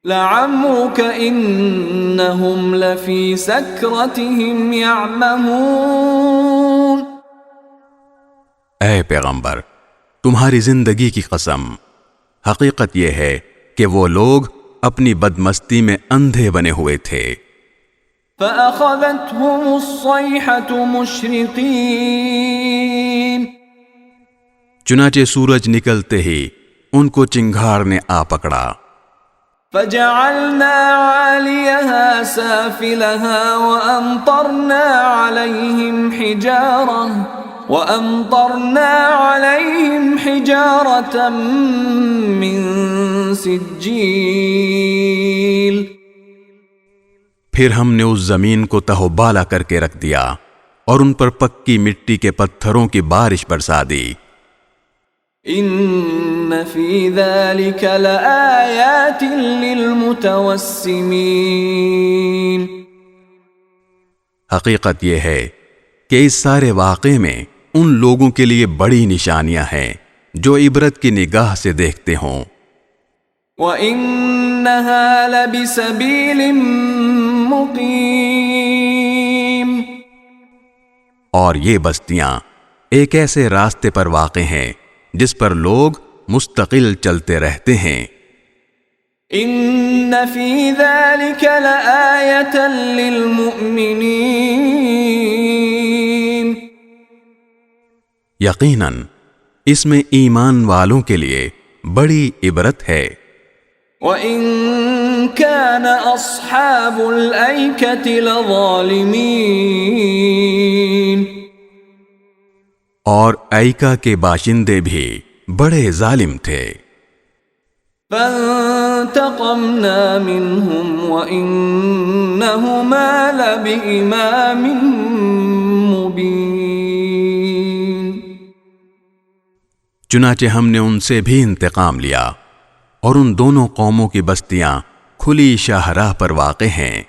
لعمرك انہم لفی سکرتہم یعمہون۔ اے پیغمبر، تمہاری زندگی کی قسم، حقیقت یہ ہے کہ وہ لوگ اپنی بدمستی میں اندھے بنے ہوئے تھے۔ فأخذتهم الصيحة مشرقين، چنانچہ سورج نکلتے ہی ان کو چنگھاڑ نے آ پکڑا۔ فجعلنا عاليها سافلها وأمطرنا عليهم حجارة من سجيل، پھر ہم نے اس زمین کو تہو بالا کر کے رکھ دیا اور ان پر پکی مٹی کے پتھروں کی بارش برسا دی۔ ان فی ذلک لآیات للمتوسمین، حقیقت یہ ہے کہ اس سارے واقعے میں ان لوگوں کے لیے بڑی نشانیاں ہیں جو عبرت کی نگاہ سے دیکھتے ہوں۔ وَإِنَّهَا لَبِسَبِيلٍ مُقِيمٍ، اور یہ بستیاں ایک ایسے راستے پر واقع ہیں جس پر لوگ مستقل چلتے رہتے ہیں۔ ان فی ذلک لآیۃ للمؤمنین، یقیناً اس میں ایمان والوں کے لیے بڑی عبرت ہے۔ وَإِن كَانَ أَصْحَابُ الْأَيْكَةِ لَظَالِمِينَ، اور ایکا کے باشندے بھی بڑے ظالم تھے۔ فَانْتَقَمْنَا مِنْهُمْ وَإِنَّهُمَا لَبِإِمَامٍ مُبِينٍ، چنانچہ ہم نے ان سے بھی انتقام لیا اور ان دونوں قوموں کی بستیاں کھلی شاہراہ پر واقع ہیں۔